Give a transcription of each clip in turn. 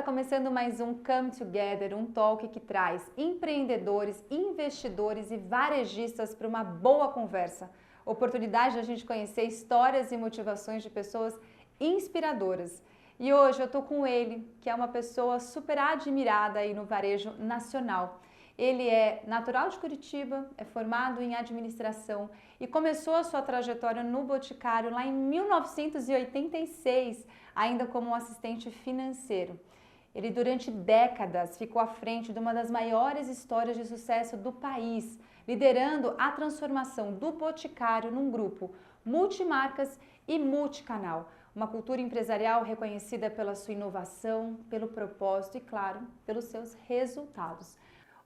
começando mais um Come Together, um talk que traz empreendedores, investidores e varejistas para uma boa conversa. Oportunidade de a gente conhecer histórias e motivações de pessoas inspiradoras. E hoje eu estou com ele, que é uma pessoa super admirada aí no varejo nacional. Ele é natural de Curitiba, é formado em administração e começou a sua trajetória no Boticário lá em 1986, ainda como um assistente financeiro. Ele durante décadas ficou à frente de uma das maiores histórias de sucesso do país, liderando a transformação do Boticário num grupo multimarcas e multicanal. Uma cultura empresarial reconhecida pela sua inovação, pelo propósito e, claro, pelos seus resultados.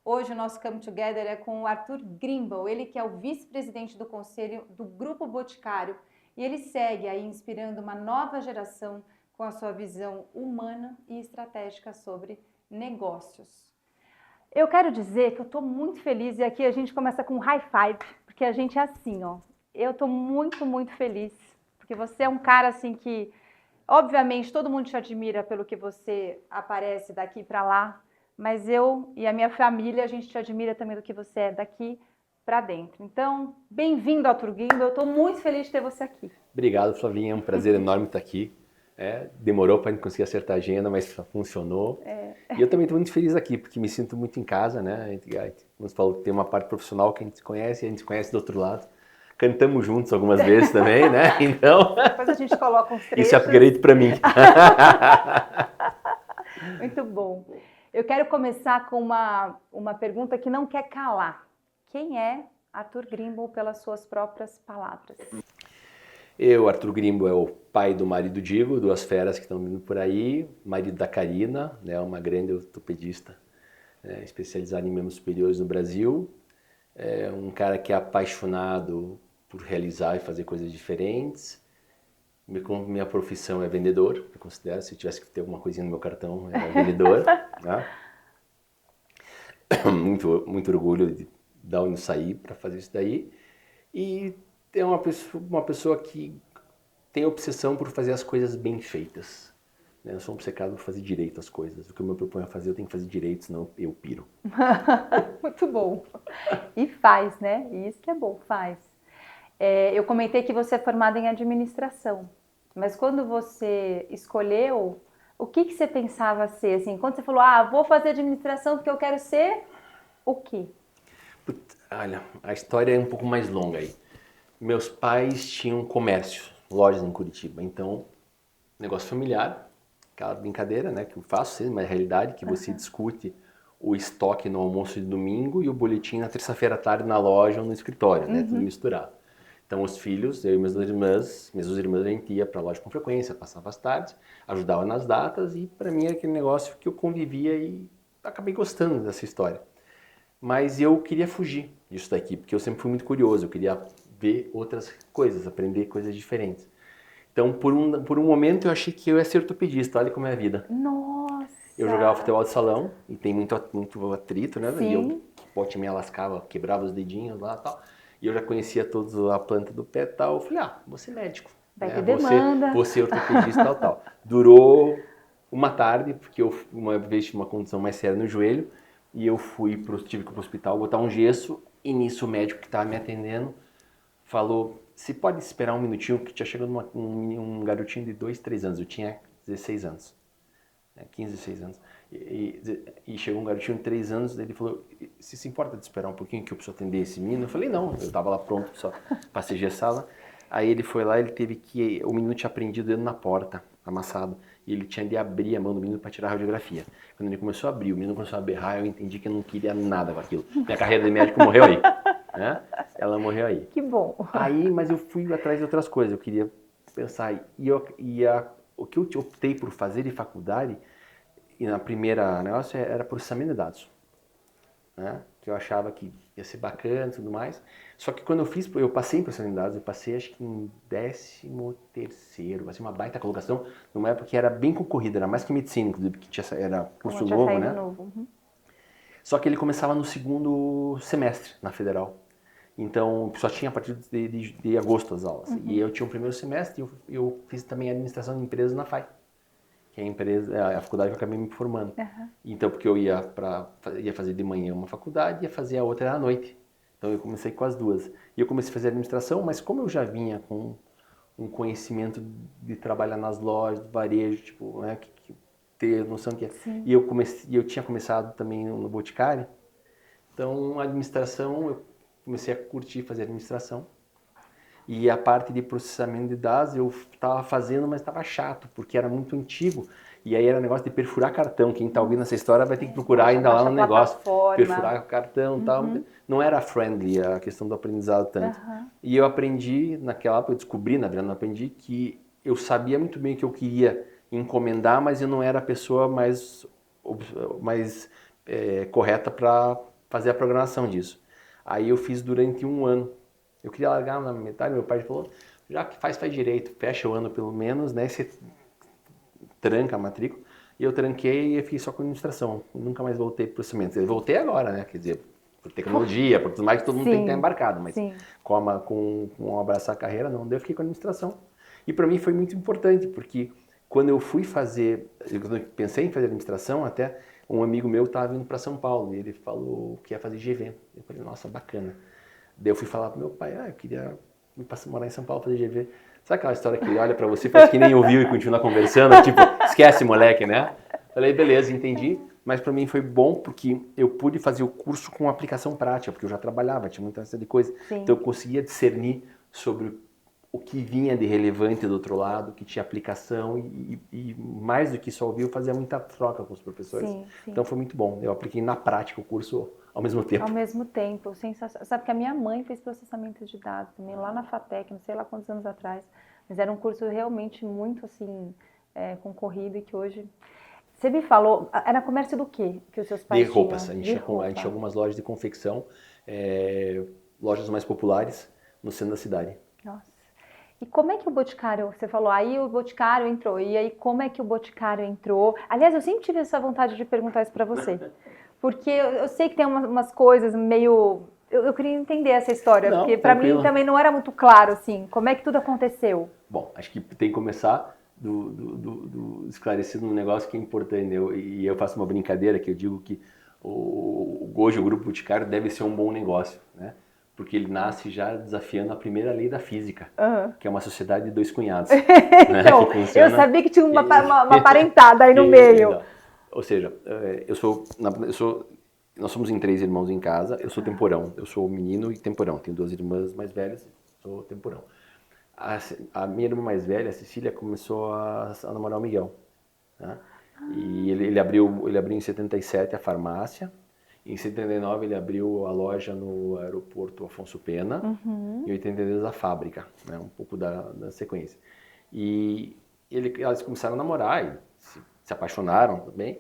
Hoje o nosso Come Together é com o Arthur Grimble, ele que é o vice-presidente do conselho do Grupo Boticário, e ele segue aí inspirando uma nova geração com a sua visão humana e estratégica sobre negócios. Eu quero dizer que eu estou muito feliz e aqui a gente começa com um high five, porque a gente é assim, ó. Eu estou muito, muito feliz, porque você é um cara assim que, obviamente, todo mundo te admira pelo que você aparece daqui para lá, mas eu e a minha família, a gente te admira também do que você é daqui para dentro. Então, bem-vindo, Arthur Grimble, eu estou muito feliz de ter você aqui. Obrigado, Flavinha, é um prazer enorme estar aqui. Demorou para a gente conseguir acertar a agenda, mas funcionou. E eu também estou muito feliz aqui, porque me sinto muito em casa, né? Como você falou, tem uma parte profissional que a gente conhece e a gente conhece do outro lado. Cantamos juntos algumas vezes também, né? Então, depois a gente coloca uns trechos. Isso é upgrade para mim. Muito bom. Eu quero começar com uma pergunta que não quer calar. Quem é Arthur Grimble pelas suas próprias palavras? Eu, Arthur Grimble, é o pai do marido Diego, duas feras que estão vindo por aí, marido da Karina, né, uma grande ortopedista, especializada em membros superiores no Brasil, um cara que é apaixonado por realizar e fazer coisas diferentes. Minha profissão é vendedor, eu considero, se eu tivesse que ter alguma coisinha no meu cartão, é vendedor. Né? Muito orgulho de dar onde sair para fazer isso daí. E é uma pessoa que tem obsessão por fazer as coisas bem feitas. Eu sou obcecado por fazer direito as coisas. O que eu me proponho a fazer, eu tenho que fazer direito, senão eu piro. Muito bom. E faz, né? Isso que é bom, faz. Eu comentei que você é formada em administração, mas quando você escolheu, o que você pensava ser? Assim, quando você falou, vou fazer administração porque eu quero ser o quê? Olha, a história é um pouco mais longa aí. Meus pais tinham comércio, lojas em Curitiba, então, negócio familiar, aquela brincadeira, né, que eu faço, mas a realidade é que você discute o estoque no almoço de domingo e o boletim na terça-feira à tarde na loja ou no escritório, né, tudo misturado. Então, os filhos, eu e minhas duas irmãs, a gente ia para a loja com frequência, passava as tardes, ajudava nas datas e para mim era aquele negócio que eu convivia e acabei gostando dessa história. Mas eu queria fugir disso daqui, porque eu sempre fui muito curioso, eu queria ver outras coisas, aprender coisas diferentes. Então, por um momento, eu achei que eu ia ser ortopedista, olha como é a vida. Nossa! Eu jogava futebol de salão, e tem muito atrito, né? Sim. E eu, pote me lascava, quebrava os dedinhos lá e tal. E eu já conhecia todos a planta do pé e tal. Eu falei, vou ser médico. Vai ter demanda. Vou ser ortopedista e tal. Durou uma tarde, porque eu uma vez tive uma condição mais séria no joelho, e eu tive que ir pro hospital botar um gesso, e nisso o médico que estava me atendendo falou, você pode esperar um minutinho, que tinha chegado um garotinho de 2, 3 anos, eu tinha 16 anos, 15, 16 anos, e chegou um garotinho de 3 anos, ele falou, se importa de esperar um pouquinho que eu preciso atender esse menino? Eu falei, não, eu estava lá pronto, só passei a sala. Aí ele foi lá, ele teve que, o menino tinha prendido ele na porta, amassado, e ele tinha de abrir a mão do menino para tirar a radiografia. Quando ele começou a abrir, o menino começou a berrar, eu entendi que eu não queria nada com aquilo. Minha carreira de médico morreu aí, né? Ela morreu aí. Que bom. Aí, mas eu fui atrás de outras coisas, eu queria pensar, o que eu optei por fazer de faculdade, e na primeira negócio era processamento de dados, né? Que eu achava que ia ser bacana e tudo mais. Só que quando eu passei em processamento de dados, eu passei acho que em 13º, vai ser uma baita colocação, numa época que era bem concorrida, era mais que medicina, inclusive, que era curso novo, né? Só que ele começava no segundo semestre na Federal. Então, só tinha a partir de agosto as aulas. E eu tinha o primeiro semestre e eu fiz também administração de empresas na FAI. que é a empresa, é a faculdade que eu acabei me formando. Então, porque eu ia fazer de manhã uma faculdade e ia fazer a outra à noite. Então, eu comecei com as duas. E eu comecei a fazer administração, mas como eu já vinha com um conhecimento de trabalhar nas lojas, do varejo, tipo, né, ter noção que é. E eu tinha começado também no Boticário. Então, a administração, eu comecei a curtir fazer administração. E a parte de processamento de dados eu estava fazendo, mas estava chato, porque era muito antigo. E aí era negócio de perfurar cartão. Quem está ouvindo essa história vai ter que procurar ainda lá no negócio. Perfurar cartão e tal. Não era friendly a questão do aprendizado tanto. E eu aprendi, naquela época, eu descobri, na verdade, não aprendi, que eu sabia muito bem o que eu queria encomendar, mas eu não era a pessoa mais correta para fazer a programação disso. Aí eu fiz durante um ano. Eu queria largar na metade, meu pai falou, já que faz direito, fecha o ano pelo menos, né? Você tranca a matrícula. E eu tranquei e fiz só com administração. Nunca mais voltei para o processamento. Eu voltei agora, né? Quer dizer, por tecnologia, por tudo mais que todo mundo tem que estar embarcado. Mas com abraçar a carreira, não. Daí eu fiquei com a administração. E para mim foi muito importante, porque quando eu fui fazer, quando eu pensei em fazer administração, até um amigo meu estava vindo para São Paulo e ele falou que ia fazer GV. Eu falei, nossa, bacana. Daí eu fui falar pro meu pai, eu queria morar em São Paulo, fazer GV. Sabe aquela história que ele olha pra você, faz que nem ouviu e continua conversando, tipo, esquece moleque, né? Falei, beleza, entendi. Mas pra mim foi bom porque eu pude fazer o curso com aplicação prática, porque eu já trabalhava, tinha muita essa de coisa. Então eu conseguia discernir sobre o que vinha de relevante do outro lado, que tinha aplicação e mais do que só ouvir, eu fazia muita troca com os professores. Então foi muito bom. Eu apliquei na prática o curso ao mesmo tempo. Ao mesmo tempo, sensacional. Sabe que a minha mãe fez processamento de dados também, lá na FATEC, não sei lá quantos anos atrás, mas era um curso realmente muito, assim, concorrido e que hoje... Você me falou, era comércio do quê que os seus pais tinham? De roupas. A gente tinha algumas lojas de confecção, lojas mais populares no centro da cidade. Nossa. E como é que o Boticário, você falou, aí o Boticário entrou, e aí como é que o Boticário entrou? Aliás, eu sempre tive essa vontade de perguntar isso para você. Porque eu sei que tem umas coisas meio... Eu queria entender essa história, porque para mim também não era muito claro, assim, como é que tudo aconteceu? Bom, acho que tem que começar esclarecendo um negócio que é importante. E eu faço uma brincadeira que eu digo que hoje o Grupo Boticário deve ser um bom negócio, né? Porque ele nasce já desafiando a primeira lei da física, que é uma sociedade de dois cunhados. Então, né? Eu sabia que tinha uma parentada aí no meio. Ou seja, nós somos em 3 irmãos em casa, eu sou temporão, eu sou menino e temporão, tenho 2 irmãs mais velhas, sou temporão. A minha irmã mais velha, a Cecília, começou a namorar o Miguel. Né? E ele abriu em 77 a farmácia, em 79 ele abriu a loja no aeroporto Afonso Pena, em 82 a fábrica, né? Um pouco da sequência. E elas começaram a namorar e se apaixonaram também.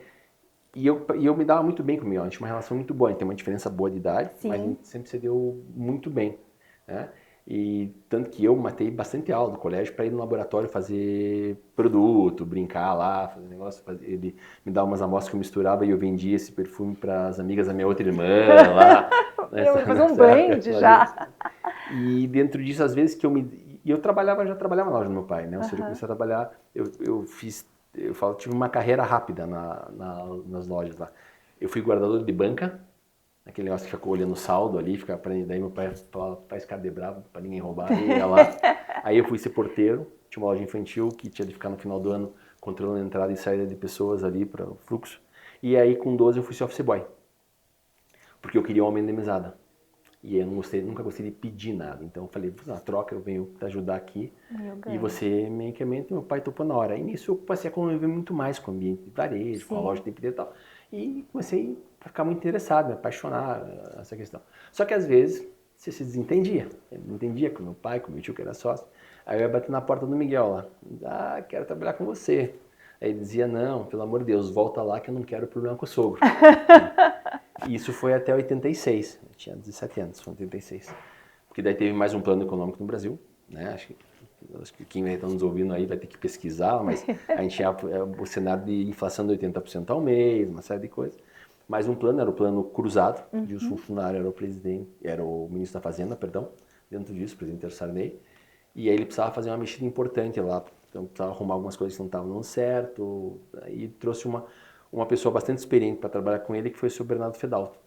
E eu me dava muito bem com o Miguel, a gente tinha uma relação muito boa, a gente tem uma diferença boa de idade, mas a gente sempre se deu muito bem. Né? E tanto que eu matei bastante aula do colégio para ir no laboratório fazer produto, brincar lá, fazer negócio. Ele me dava umas amostras que eu misturava e eu vendia esse perfume para as amigas da minha outra irmã lá. Eu fazer um blend já. E dentro disso, às vezes que eu já trabalhava na loja do meu pai, né? Ou seja, eu comecei a trabalhar, tive uma carreira rápida nas lojas lá. Eu fui guardador de banca, aquele negócio que ficou olhando o saldo ali, daí meu pai falava, faz cara de bravo pra ninguém roubar, e ia lá. Aí eu fui ser porteiro, tinha uma loja infantil que tinha de ficar no final do ano controlando a entrada e saída de pessoas ali para o fluxo. E aí com 12 eu fui ser office boy, porque eu queria uma homem de mesada. E eu nunca gostei de pedir nada. Então eu falei, na troca eu venho te ajudar aqui. E você me incrementa, meu pai topou na hora. E nisso eu passei a conviver muito mais com o ambiente de varejo, com a loja de empresa e tal. E comecei a ficar muito interessado, me apaixonar nessa questão. Só que às vezes você se desentendia. Eu não entendia com meu pai, com meu tio que era sócio. Aí eu ia bater na porta do Miguel lá. Quero trabalhar com você. Aí ele dizia, não, pelo amor de Deus, volta lá que eu não quero problema com o sogro. E isso foi até 86, eu tinha 17 anos, foi 86. Porque daí teve mais um plano econômico no Brasil, né? Acho que quem vai estar nos ouvindo aí vai ter que pesquisar, mas a gente tinha o cenário de inflação de 80% ao mês, uma série de coisas. Mais um plano, era o plano cruzado, de o funcionário era o presidente, era o ministro da Fazenda, perdão, dentro disso, o presidente Sarney. E aí ele precisava fazer uma mexida importante lá Então, precisava arrumar algumas coisas que não estavam dando certo. Aí trouxe uma pessoa bastante experiente para trabalhar com ele, que foi o seu Bernardo Fedalto,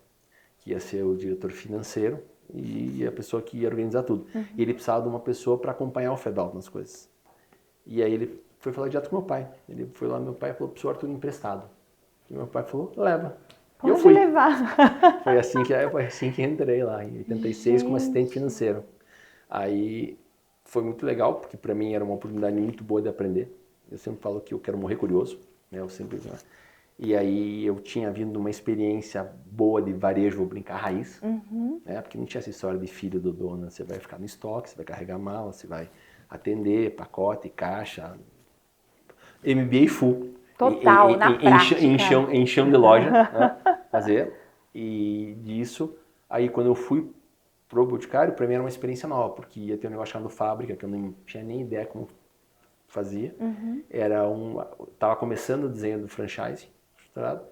que ia ser o diretor financeiro e a pessoa que ia organizar tudo. E ele precisava de uma pessoa para acompanhar o Fedalto nas coisas. E aí ele foi falar direto com meu pai. Ele foi lá, meu pai falou, pro senhor Arthur emprestado. E meu pai falou, leva. E eu Pode fui. levar. Foi assim que entrei lá, em 86, como assistente financeiro. Aí foi muito legal, porque para mim era uma oportunidade muito boa de aprender. Eu sempre falo que eu quero morrer curioso, né? Eu sempre, né? E aí eu tinha vindo de uma experiência boa de varejo, vou brincar, raiz, né? Porque não tinha essa história de filho do dono, você vai ficar no estoque, você vai carregar mala, você vai atender, pacote, caixa, MBA full. Total, na prática. Em chão de loja, né? Fazer. E disso, aí quando eu fui pro Boticário, para mim era uma experiência nova, porque ia ter um negócio chamado Fábrica, que eu não tinha nem ideia como fazia. Tava começando o desenho do franchise, estruturado.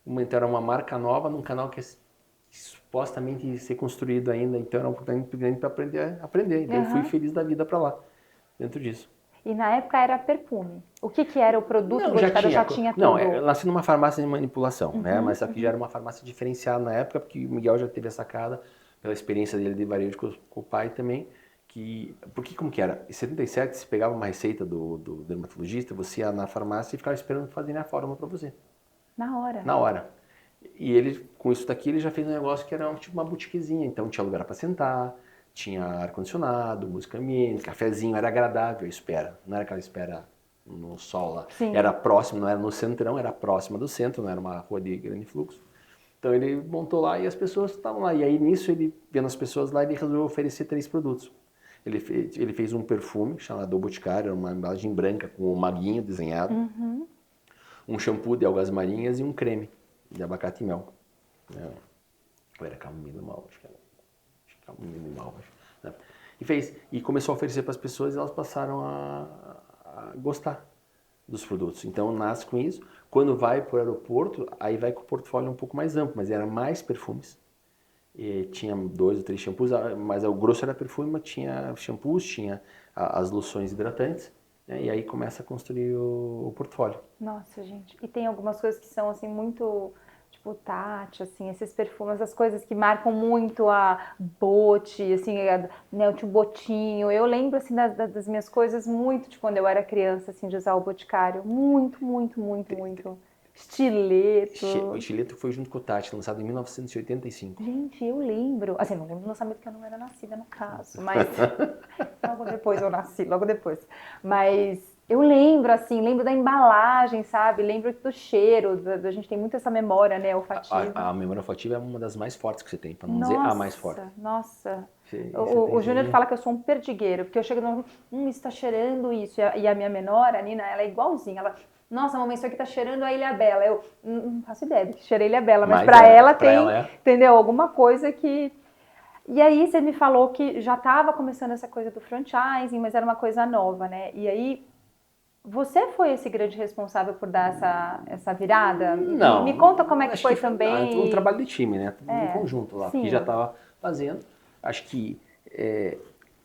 Então era uma marca nova num canal que supostamente ia ser construído ainda, então era uma oportunidade muito grande para aprender. Então eu fui feliz da vida para lá, dentro disso. E na época era perfume. O que era o produto Não, Boticário? Já tinha tudo? Não, eu nasci numa farmácia de manipulação, né? Mas só que já era uma farmácia diferenciada na época, porque o Miguel já teve a sacada, pela experiência dele de varejo com o pai também, porque como que era? Em 77, você pegava uma receita do dermatologista, você ia na farmácia e ficava esperando fazerem a fórmula para você. Na hora? Na hora. E ele, com isso daqui, ele já fez um negócio que era tipo uma boutiquezinha, então tinha lugar para sentar, tinha ar-condicionado, música ambiente, cafezinho, era agradável a espera, não era aquela espera no sol lá. Sim. Era próximo, não era no centrão, era próxima do centro, não era uma rua de grande fluxo. Então ele montou lá e as pessoas estavam lá. E aí nisso, ele vendo as pessoas lá, ele resolveu oferecer 3 produtos. Ele fez um perfume chamado Boticário, uma embalagem branca com um maguinho desenhado, um shampoo de algas marinhas e um creme de abacate e mel. Ou era camomila e mal, acho que era. Camomila e mal, acho. Né? E começou a oferecer para as pessoas e elas passaram a gostar dos produtos. Então nasce com isso. Quando vai para o aeroporto, aí vai com o portfólio um pouco mais amplo, mas era mais perfumes. E tinha 2 ou 3 shampoos, mas o grosso era perfume, mas tinha shampoos, tinha as loções hidratantes, né? E aí começa a construir o portfólio. Nossa, gente. E tem algumas coisas que são assim muito, tipo, Tati, assim, esses perfumes, as coisas que marcam muito a Bote, assim, né, o tio Botinho. Eu lembro, assim, das minhas coisas muito, de quando eu era criança, assim, de usar o Boticário. Muito, muito, muito, muito. Estileto. O estileto foi junto com o Tati, lançado em 1985. Gente, eu lembro. Assim, não lembro no lançamento porque eu não era nascida no caso, mas logo depois eu nasci, logo depois. Mas eu lembro, assim, lembro da embalagem, sabe? Lembro do cheiro, a gente tem muito essa memória, né, olfativa. A memória olfativa é uma das mais fortes que você tem, para não dizer a mais forte. Nossa, O Júnior fala que eu sou um perdigueiro, porque eu chego no isso está cheirando isso. E a minha menor, a Nina, ela é igualzinha. Ela, nossa, mamãe, isso aqui tá cheirando a Ilhabela. Eu não faço ideia de que cheira a Ilhabela, mas pra ela tem, entendeu? Alguma coisa que... E aí você me falou que já estava começando essa coisa do franchising, mas era uma coisa nova, né? E aí você foi esse grande responsável por dar essa virada? Não. Me conta como é que foi também. Um trabalho de time, né? Um conjunto lá, sim. que já estava fazendo. Acho que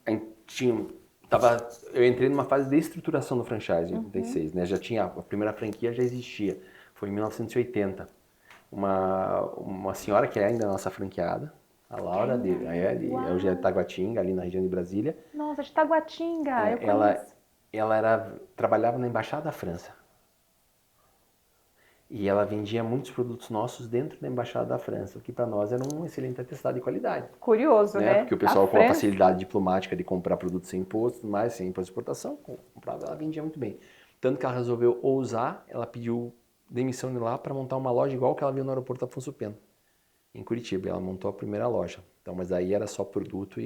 a gente tinha... eu entrei numa fase de estruturação do franchise em 86, né? Já tinha, a primeira franquia já existia, foi em 1980. Uma senhora que é ainda nossa franqueada, a Laura, hoje é de Taguatinga, ali na região de Brasília. Nossa, de Taguatinga, eu conheço. Ela trabalhava na Embaixada da França. E ela vendia muitos produtos nossos dentro da Embaixada da França, o que para nós era um excelente atestado de qualidade. Curioso, né? Porque o pessoal com a facilidade diplomática de comprar produtos sem imposto, mais sem imposto de exportação, comprava, ela vendia muito bem. Tanto que ela resolveu ousar, ela pediu demissão de lá para montar uma loja igual que ela viu no aeroporto Afonso Pena, em Curitiba. Ela montou a primeira loja. Então, mas aí era só produto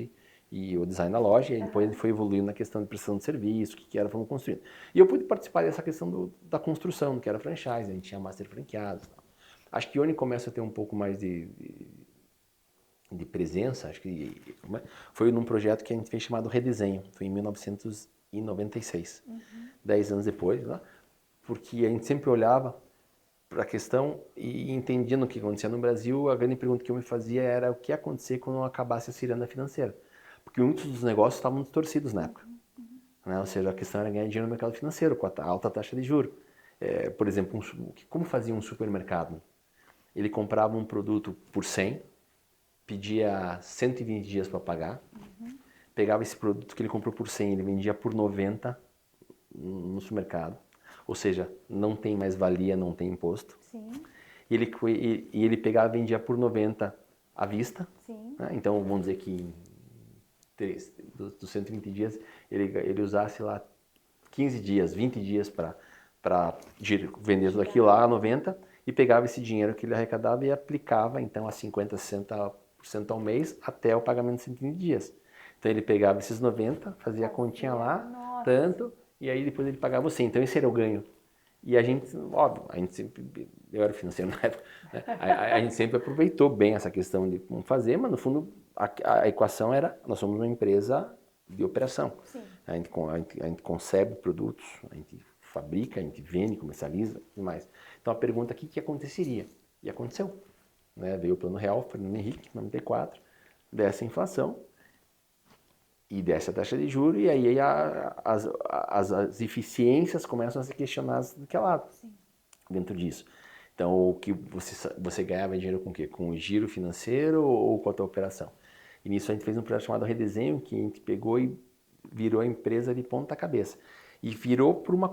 e o design da loja, e depois ele foi evoluindo na questão de prestação de serviço, o que era, fomos construindo. E eu pude participar dessa questão da construção, que era franchise, a gente tinha master franqueados. Acho que onde começa a ter um pouco mais de presença, acho que foi num projeto que a gente fez chamado Redesenho, foi em 1996, 10 anos depois, né? Porque a gente sempre olhava para a questão e entendendo o que acontecia no Brasil, a grande pergunta que eu me fazia era o que ia acontecer quando acabasse a ciranda financeira. Porque muitos dos negócios estavam distorcidos na época. né? Ou seja, a questão era ganhar dinheiro no mercado financeiro com a alta taxa de juros. Por exemplo, como fazia um supermercado? Ele comprava um produto por 100, pedia 120 dias para pagar, pegava esse produto que ele comprou por 100, ele vendia por 90 no supermercado, ou seja, não tem mais valia, não tem imposto. Sim. E ele pegava e vendia por 90 à vista. Sim. Né? Então, vamos dizer que dos 120 dias, ele usasse lá 15 dias, 20 dias para vender tudo aquilo lá a 90 e pegava esse dinheiro que ele arrecadava e aplicava então a 50, 60% ao mês até o pagamento de 120 dias. Então ele pegava esses 90, fazia a continha lá, tanto, e aí depois ele pagava o 100. Então esse era o ganho. E a gente, óbvio, a gente sempre, eu era financeiro na época, né? A gente sempre aproveitou bem essa questão de como fazer, mas no fundo a equação era, nós somos uma empresa de operação. Sim. A gente concebe produtos, a gente fabrica, a gente vende, comercializa e mais. Então a pergunta aqui, o que aconteceria? E aconteceu. Né? Veio o Plano Real, Fernando Henrique, 94, desce a inflação e desce a taxa de juros, e aí as eficiências começam a ser questionadas do que lado. Sim. Dentro disso. Então, o que você ganhava dinheiro com o quê? Com o giro financeiro ou com a tua operação? E nisso a gente fez um projeto chamado Redesenho, que a gente pegou e virou a empresa de ponta cabeça. E virou por uma...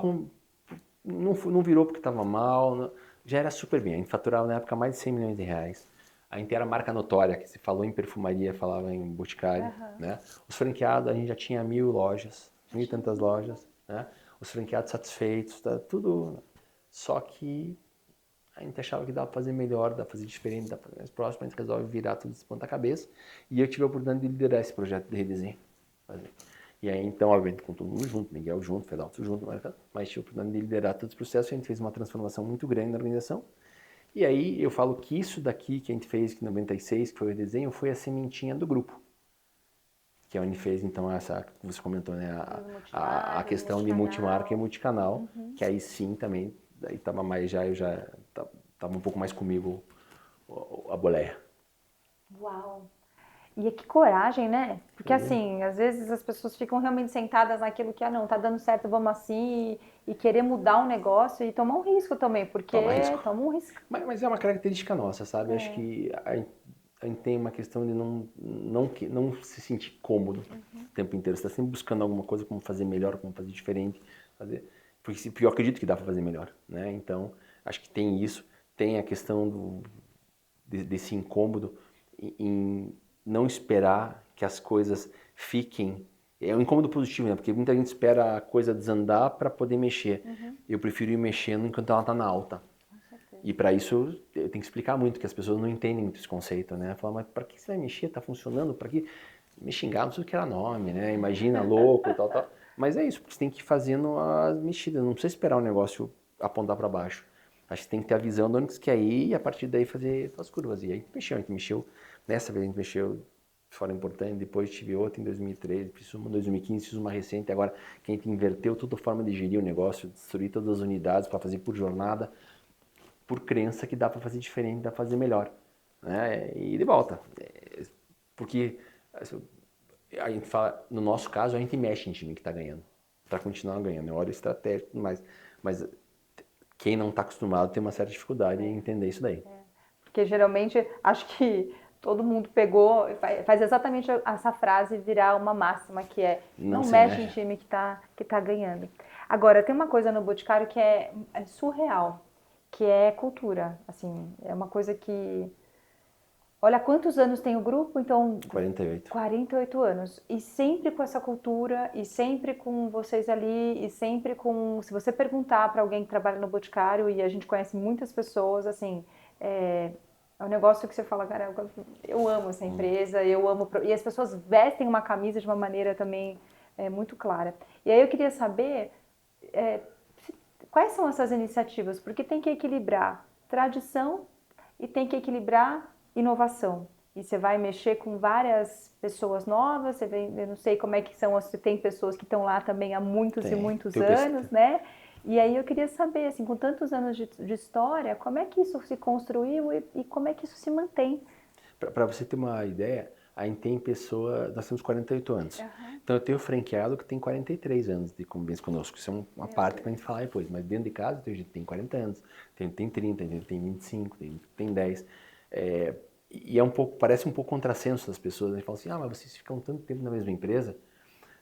Não virou porque estava mal, já era super bem. A gente faturava na época mais de 100 milhões de reais. A gente era marca notória, que se falou em perfumaria, falava em boticário. Né? Os franqueados, a gente já tinha 1.000 lojas, 1.000 e tantas lojas. Né? Os franqueados satisfeitos, tá, tudo... Só que a gente achava que dava para fazer melhor, dava para fazer diferente, dava para fazer mais próximo, a gente resolve virar tudo de ponta cabeça. E eu tive a oportunidade de liderar esse projeto de redesenho. E aí, então, obviamente, com todo mundo junto, Miguel junto, Fedalto junto, mas tive a oportunidade de liderar todo esse processo. A gente fez uma transformação muito grande na organização. E aí eu falo que isso daqui que a gente fez, que em 96, que foi o redesenho, foi a sementinha do grupo. Que a gente fez, então, essa que você comentou, né? A questão de multimarca e multicanal, que aí sim também, daí estava mais já, eu já estava um pouco mais comigo a boleia. Uau! E que coragem, né? Porque assim, às vezes as pessoas ficam realmente sentadas naquilo que, não, tá dando certo, vamos assim, e querer mudar um negócio e tomar um risco também, porque toma um risco. Mas é uma característica nossa, sabe? Acho que a gente tem uma questão de não se sentir cômodo o tempo inteiro. Você está sempre buscando alguma coisa, como fazer melhor, como fazer diferente. Porque eu acredito que dá para fazer melhor, né? Então, acho que tem isso. Tem a questão desse incômodo em não esperar que as coisas fiquem... É um incômodo positivo, né? Porque muita gente espera a coisa desandar para poder mexer. Eu prefiro ir mexendo enquanto ela está na alta. E para isso, eu tenho que explicar muito, que as pessoas não entendem muito esse conceito, né? Falam, mas para que você vai mexer? Tá funcionando? Para que me xingar? Não sei o que era nome, né? Imagina, louco, tal. Mas é isso, porque você tem que ir fazendo as mexidas. Não precisa esperar o negócio apontar para baixo. Acho que tem que ter a visão de onde você quer ir e a partir daí fazer as curvas. E aí a gente mexeu. Nessa vez a gente mexeu de forma importante, depois tive outra em 2013, fiz uma em 2015, fiz uma recente. Agora que a gente inverteu toda a forma de gerir o negócio, destruir todas as unidades para fazer por jornada, por crença que dá para fazer diferente, dá para fazer melhor, né? E de volta, porque a gente fala, no nosso caso, a gente mexe em time que está ganhando, para continuar ganhando, é hora estratégica e tudo mais, mas quem não está acostumado tem uma certa dificuldade em entender isso daí. Porque geralmente, acho que todo mundo pegou, faz exatamente essa frase virar uma máxima, que é não mexe em time que tá ganhando. Agora, tem uma coisa no Boticário que é surreal, que é cultura, assim, é uma coisa que... Olha, quantos anos tem o grupo? Então... 48. 48 anos. E sempre com essa cultura, e sempre com vocês ali, e sempre com... Se você perguntar para alguém que trabalha no Boticário, e a gente conhece muitas pessoas, assim... É um negócio que você fala, cara, eu amo essa empresa, eu amo... E as pessoas vestem uma camisa de uma maneira também muito clara. E aí eu queria saber... quais são essas iniciativas? Porque tem que equilibrar tradição e tem que equilibrar inovação. E você vai mexer com várias pessoas novas, eu não sei como é que são, se tem pessoas que estão lá também há muitos e muitos anos, né? E aí eu queria saber, assim, com tantos anos de história, como é que isso se construiu e como é que isso se mantém? Para você ter uma ideia, A gente tem pessoa, nós temos 48 anos. Então eu tenho franqueado que tem 43 anos de convivência conosco. Isso é uma parte para a gente falar depois. Mas dentro de casa tem gente que tem 40 anos, tem 30, tem gente que tem 25, tem gente que tem 10. E é um pouco, parece um pouco contrassenso das pessoas. A gente fala assim, mas vocês ficam tanto tempo na mesma empresa.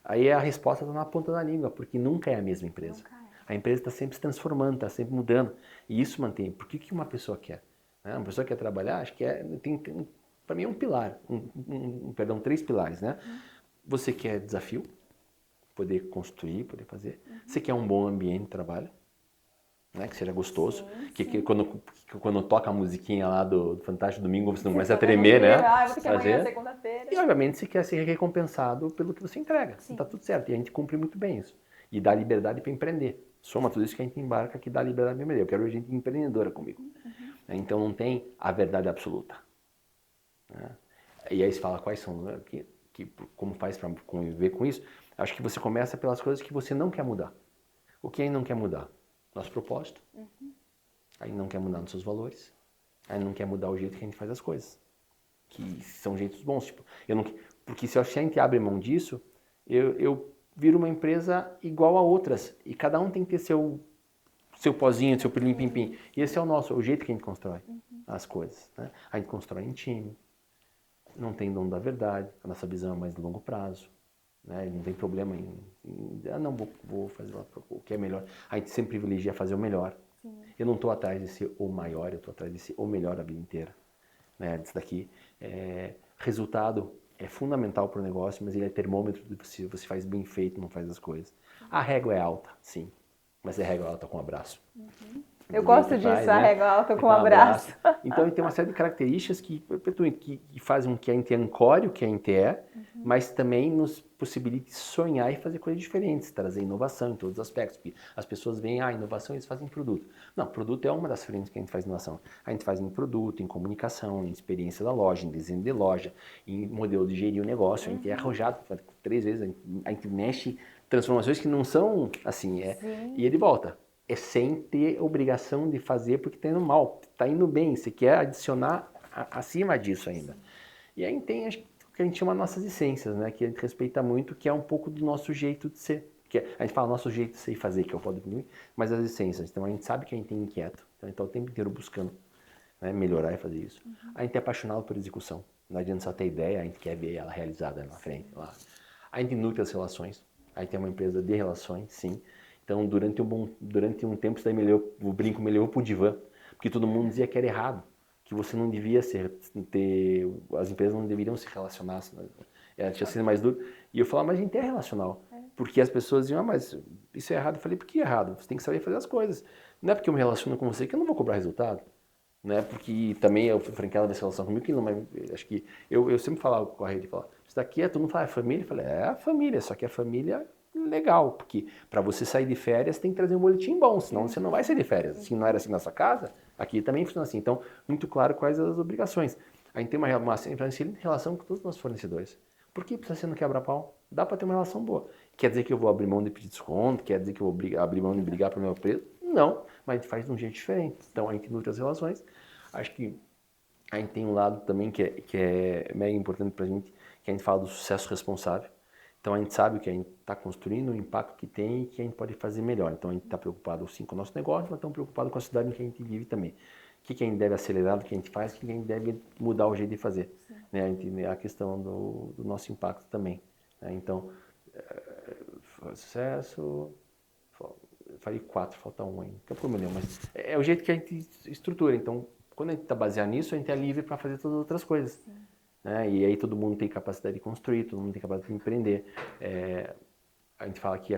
Aí a resposta está na ponta da língua, porque nunca é a mesma empresa. A empresa está sempre se transformando, está sempre mudando. E isso mantém. Por que uma pessoa quer? Uma pessoa quer trabalhar, acho que para mim é um pilar, perdão, 3 pilares, né? Você quer desafio, poder construir, poder fazer. Você quer um bom ambiente de trabalho, né? Que seja gostoso. Que quando toca a musiquinha lá do Fantástico Domingo, você não começa a tremer, né? Vou ter que amanhã, segunda-feira. E obviamente você quer ser recompensado pelo que você entrega. Está tudo certo. E a gente cumpre muito bem isso. E dá liberdade para empreender. Soma tudo isso que a gente embarca que dá liberdade para empreender. Eu quero gente empreendedora comigo. Então não tem a verdade absoluta. E aí você fala quais são, como faz para conviver com isso. Acho que você começa pelas coisas que você não quer mudar. O que aí não quer mudar? Nosso propósito. Aí não quer mudar nos seus valores. Aí não quer mudar o jeito que a gente faz as coisas. Que são jeitos bons. Tipo, porque se a gente abre mão disso, eu viro uma empresa igual a outras. E cada um tem que ter seu pozinho, seu pilim-pim-pim. E esse é o jeito que a gente constrói as coisas. Né? A gente constrói em time. Não tem dono da verdade, a nossa visão é mais de longo prazo, né? Não tem problema vou fazer o que é melhor. A gente sempre privilegia fazer o melhor. Eu não estou atrás de ser o maior, eu estou atrás de ser o melhor a vida inteira. Né? Isso daqui, resultado é fundamental para o negócio, mas ele é termômetro de se você faz bem feito, não faz as coisas. A régua é alta, sim, mas é régua alta com abraço. Eu gosto disso, a régua alta com um abraço. Então, tem uma série de características que fazem com que a gente ancore o que a gente é, mas também nos possibilite sonhar e fazer coisas diferentes, trazer inovação em todos os aspectos. Porque as pessoas veem, inovação, eles fazem produto. Não, produto é uma das frentes que a gente faz inovação. A gente faz em produto, em comunicação, em experiência da loja, em desenho de loja, em modelo de gerir o negócio. A gente é arrojado 3 vezes, a gente mexe transformações que não são assim, e ele volta. É sem ter obrigação de fazer porque está indo mal, está indo bem, você quer adicionar acima disso ainda. E aí tem o que a gente chama nossas essências, né? Que a gente respeita muito, que é um pouco do nosso jeito de ser. A gente fala nosso jeito de ser e fazer, que é o pode comigo, mas as essências. Então a gente sabe que a gente tem inquieto, então a gente está o tempo inteiro buscando, né, melhorar e fazer isso. A gente é apaixonado por execução, não adianta só ter ideia, a gente quer ver ela realizada na frente. Lá. A gente nutre as relações, a gente é uma empresa de relações, sim. Então, durante um tempo, isso daí o brinco me levou pro divã, porque todo mundo dizia que era errado, que você não devia as empresas não deveriam se relacionar, tinha sido mais duro. E eu falava, mas a gente é relacional, porque as pessoas diziam, mas isso é errado. Eu falei, por que é errado? Você tem que saber fazer as coisas. Não é porque eu me relaciono com você que eu não vou cobrar resultado, né? Porque também eu franqueada vai se relacionar comigo, que não, mas acho que eu sempre falava com a rede, isso daqui todo mundo fala, é família? Eu falei, é a família, só que a família legal, porque para você sair de férias tem que trazer um boletim bom, senão você não vai sair de férias. Se não era assim na sua casa, aqui também funciona assim. Então, muito claro quais as obrigações. A gente tem uma excelente relação com todos os nossos fornecedores. Por que precisa ser no quebra-pau? Dá para ter uma relação boa. Quer dizer que eu vou abrir mão de pedir desconto? Quer dizer que eu vou abrir mão de brigar pelo meu preço? Não, mas a gente faz de um jeito diferente. Então, a gente nutre as relações. Acho que a gente tem um lado também que é mega importante para a gente, que a gente fala do sucesso responsável. Então a gente sabe o que a gente está construindo, o impacto que tem e que a gente pode fazer melhor. Então a gente está preocupado sim com o nosso negócio, mas estamos preocupados com a cidade em que a gente vive também. O que a gente deve acelerar, o que a gente faz, o que a gente deve mudar o jeito de fazer. Né? A questão do nosso impacto também. Né? Então, sucesso, falei 4, falta 1 ainda, não tem problema nenhum, mas é o jeito que a gente estrutura. Então, quando a gente está baseado nisso, a gente é livre para fazer todas as outras coisas. Né? E aí todo mundo tem capacidade de construir, todo mundo tem capacidade de empreender. A gente fala que a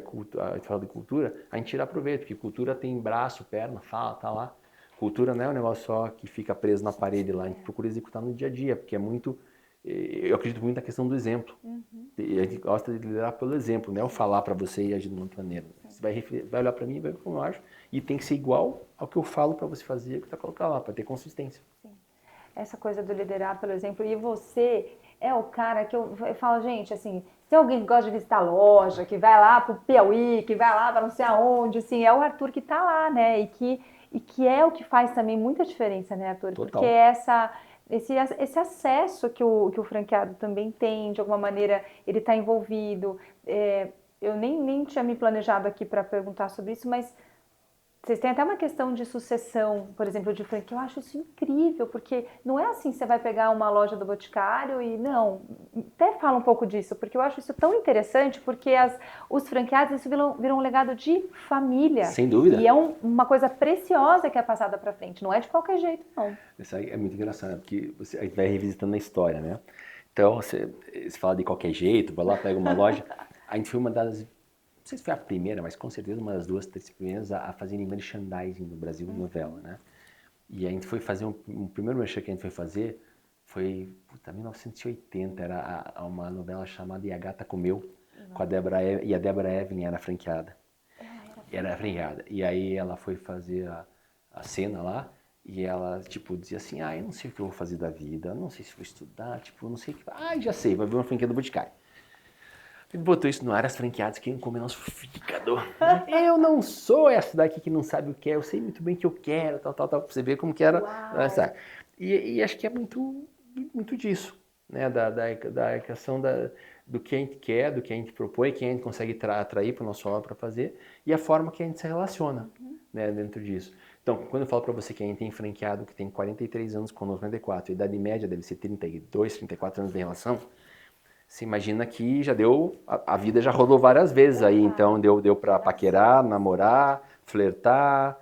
gente fala de cultura, a gente tira proveito, porque cultura tem braço, perna, fala, tá lá. Cultura não é um negócio só que fica preso na parede lá, a gente procura executar no dia a dia, porque é muito, eu acredito muito na questão do exemplo. E a gente gosta de liderar pelo exemplo, não é eu falar para você e agir de uma maneira. Você vai olhar para mim e vai ver como eu acho, e tem que ser igual ao que eu falo para você fazer, o que está colocado lá, para ter consistência. Sim. Essa coisa do liderar, por exemplo, e você é o cara que eu falo, gente, assim, se alguém que gosta de visitar loja, que vai lá pro Piauí, que vai lá para não sei aonde, assim, é o Arthur que tá lá, né, e que é o que faz também muita diferença, né, Arthur? Total. Porque essa esse acesso que o franqueado também tem, de alguma maneira ele está envolvido. Eu nem tinha me planejado aqui para perguntar sobre isso, mas vocês têm até uma questão de sucessão, por exemplo, de franquia. Eu acho isso incrível, porque não é assim, você vai pegar uma loja do Boticário e não. Até fala um pouco disso, porque eu acho isso tão interessante, porque os franqueados isso viram um legado de família. Sem dúvida. E é uma coisa preciosa que é passada para frente, não é de qualquer jeito, não. Isso aí é muito engraçado, porque a gente vai revisitando a história, né? Então, você fala de qualquer jeito, vai lá, pega uma loja. A gente foi uma das, não sei se foi a primeira, mas com certeza uma das 2, 3 primeiras a fazer merchandising no Brasil, novela, né? E a gente foi fazer, um primeiro merchan que a gente foi fazer foi, 1980, era uma novela chamada E a Gata Comeu, com a Débora e a Débora Evelyn era franqueada. Era franqueada. E aí ela foi fazer a cena lá, e ela, tipo, dizia assim, eu não sei o que eu vou fazer da vida, não sei se vou estudar, tipo, não sei o que... já sei, vai ver uma franquia do Boticário. Ele botou isso no ar, as franqueadas queriam comer nosso fígado. Eu não sou essa daqui que não sabe o que é, eu sei muito bem o que eu quero, tal, pra você ver como que era. Sabe? E acho que é muito disso, né? Da questão do que a gente quer, do que a gente propõe, quem a gente consegue atrair para o nosso aula para fazer, e a forma que a gente se relaciona, né, dentro disso. Então, quando eu falo para você que a gente tem franqueado que tem 43 anos com 94, a idade média deve ser 32, 34 anos de relação, você imagina que já deu, a vida já rodou várias vezes aí, então deu para paquerar, namorar, flertar,